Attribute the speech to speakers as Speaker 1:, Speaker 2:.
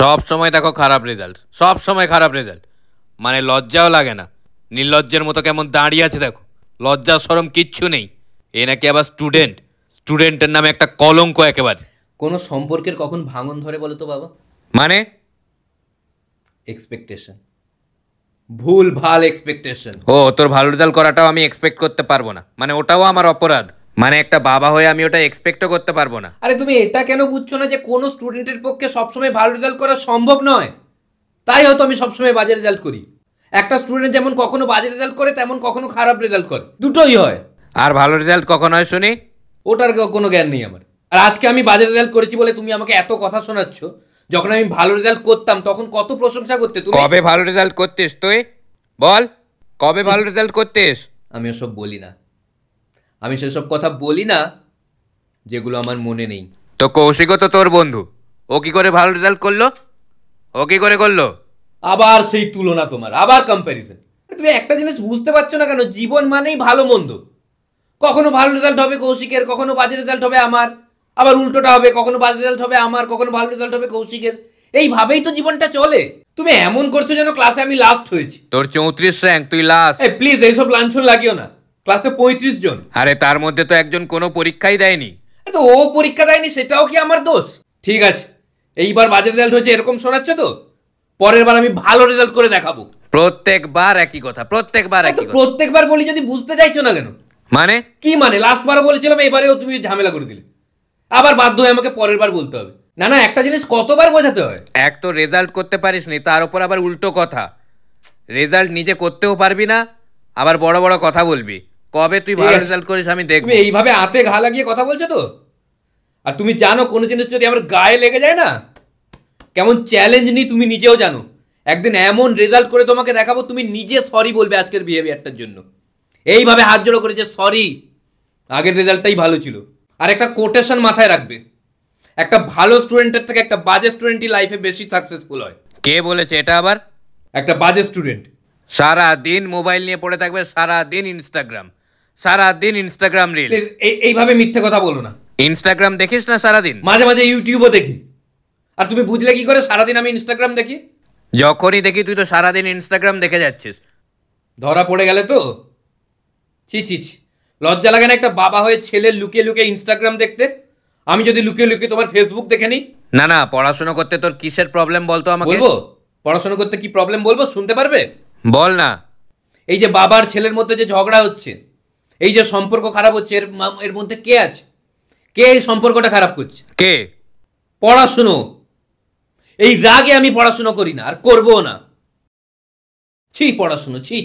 Speaker 1: সব সময় দেখো খারাপ রেজাল্ট, সব সময় খারাপ রেজাল্ট, মানে লজ্জাও লাগে না। নির্লজ্জের মতো কেমন দাঁড়িয়ে আছে দেখো, লজ্জা শরম কিচ্ছু নেই। এ নাকি আবার স্টুডেন্ট, স্টুডেন্টের নামে একটা কলঙ্ক একেবারে।
Speaker 2: কোনো সম্পর্কের কখন ভাঙন ধরে বলো তো বাবা?
Speaker 1: মানে
Speaker 2: এক্সপেকটেশন, ভুল ভাল এক্সপেকটেশন।
Speaker 1: ও তোর ভালো রেজাল্ট করাটাও আমি এক্সপেক্ট করতে পারবো না, মানে ওটাও আমার অপরাধ? মানে একটা বাবা হয়ে আমি ওটা এক্সপেক্টও করতে পারবো না?
Speaker 2: আরে তুমি এটা কেন বুঝছো না যে কোনো স্টুডেন্টের পক্ষে সবসময় ভালো রেজাল্ট করা সম্ভব নয়? তাই হয়তো আমি সবসময় বাজে রেজাল্ট করি। একটা স্টুডেন্ট যেমন কখনো বাজে রেজাল্ট করে, তেমন কখনো খারাপ রেজাল্ট করে, দুটোই হয়।
Speaker 1: আর ভালো রেজাল্ট কখন হয় শুনি?
Speaker 2: ওটার কোনো জ্ঞান নেই আমার। আর আজকে আমি বাজে রেজাল্ট করেছি বলে তুমি আমাকে এত কথা শোনাচ্ছ। যখন আমি ভালো রেজাল্ট করতাম তখন কত প্রশংসা করতে তুমি।
Speaker 1: কবে ভালো রেজাল্ট করতিস তুই? বল, কবে ভালো রেজাল্ট করতিস?
Speaker 2: আমি ওসব বলি না, আমি সেসব কথা বলি না যেগুলো আমার মনে নেই।
Speaker 1: তো কৌশিকও তো তোর বন্ধু, ও কি করে ভালো রেজাল্ট করলো? ও কি করে করলো?
Speaker 2: আবার সেই তুলনা তোমার, আবার কম্প্যারিজন। তুমি একটা জিনিস বুঝতে পারছো না কেন? জীবন মানেই ভালো মন্দ। কখনো ভালো রেজাল্ট হবে কৌশিকের, কখনো বাজে রেজাল্ট হবে আমার, আবার উল্টোটা হবে, কখনো বাজে রেজাল্ট হবে আমার, কখনো ভালো রেজাল্ট হবে কৌশিকের। এইভাবেই তো জীবনটা চলে। তুমি এমন করছো যেন ক্লাসে আমি লাস্ট হয়েছি।
Speaker 1: তোর 34 র্যাঙ্ক, তুই লাস্ট।
Speaker 2: এই প্লিজ এইসব লাঞ্ছন লাগিও না। ক্লাসে 35 জন।
Speaker 1: আরে তার মধ্যে তো একজন কোনো পরীক্ষাই দেয়নি।
Speaker 2: তো ও পরীক্ষা দেয়নি সেটাও কি আমার দোষ? ঠিক আছে, এইবার বাজে রেজাল্ট হয়েছে এরকম শোনাচ্ছ তো, পরের বার আমি ভালো রেজাল্ট করে দেখাবো।
Speaker 1: প্রত্যেকবার একই কথা, প্রত্যেকবার একই কথা।
Speaker 2: প্রত্যেকবার বলি যদি বুঝতে চাইছো না কেন?
Speaker 1: মানে
Speaker 2: কি মানে? লাস্ট বারও বলেছিলাম, এবারেও তুমি ঝামেলা করে দিলে। আবার বাধ্য হয়ে আমাকে পরের বার বলতে হবে। না না, একটা জিনিস কতবার বোঝাতে হয়?
Speaker 1: এক তো রেজাল্ট করতে পারিস নি, তার উপর আবার উল্টো কথা। রেজাল্ট নিজে করতেও পারবি না, আবার বড় বড় কথা বলবি। কবে তুই ভালো রেজাল্ট করিস আমি দেখব।
Speaker 2: তুমি এইভাবে আতে ঘা লাগিয়ে কথা বলছো তো। আর তুমি জানো কোনো জিনিস যদি আমার গায়ে লেগে যায় না, কেমন চ্যালেঞ্জ নিই তুমি নিজেও জানো। একদিন এমন রেজাল্ট করে তোমাকে দেখাবো, তুমি নিজে সরি বলবে আজকের বিহেভিয়ারটার জন্য। এইভাবে হাত জোড়ো করেছে সরি, আগের রেজাল্টটাই ভালো ছিল। আর একটা কোটেশন মাথায় রাখবে, একটা ভালো স্টুডেন্টের থেকে একটা বাজে স্টুডেন্টই লাইফে বেশি সাকসেসফুল হয়।
Speaker 1: কে বলেছে এটা আবার?
Speaker 2: একটা বাজে স্টুডেন্ট
Speaker 1: সারা দিন মোবাইল নিয়ে পড়ে থাকবে, সারা দিন ইনস্টাগ্রাম, সারা দিন ইনস্টাগ্রাম রিলস।
Speaker 2: এইভাবে মিথ্যে কথা বলো না।
Speaker 1: ইনস্টাগ্রাম দেখিস না সারাদিন?
Speaker 2: মাঝে মাঝে ইউটিউবও দেখি। আর তুমি বুঝলে কি করে সারাদিন আমি ইনস্টাগ্রাম দেখি?
Speaker 1: যখনই দেখি তুই তো সারাদিন ইনস্টাগ্রাম দেখে যাচ্ছিস।
Speaker 2: ধরা পড়ে গেলে তো ছি ছি ছি, লজ্জা লাগে না একটা বাবা হয়ে ছেলের লুকিয়ে লুকিয়ে ইনস্টাগ্রাম দেখতে? আমি যদি লুকিয়ে লুকিয়ে তোমার ফেসবুক দেখে নিই?
Speaker 1: না না, পড়াশোনা করতে তোর কিসের প্রবলেম বলতো আমাকে?
Speaker 2: বলবো পড়াশোনা করতে কি প্রবলেম, বলবো, শুনতে পারবে?
Speaker 1: বল না।
Speaker 2: এই যে বাবার ছেলের মধ্যে যে ঝগড়া হচ্ছে, এই যে সম্পর্ক খারাপ হচ্ছে, এর মধ্যে কে আছে? কে এই সম্পর্কটা খারাপ করছে?
Speaker 1: কে?
Speaker 2: পড়াশুনো। এই রাগে আমি পড়াশুনো করি না, আর করবো না। ছি পড়াশুনো, ছি।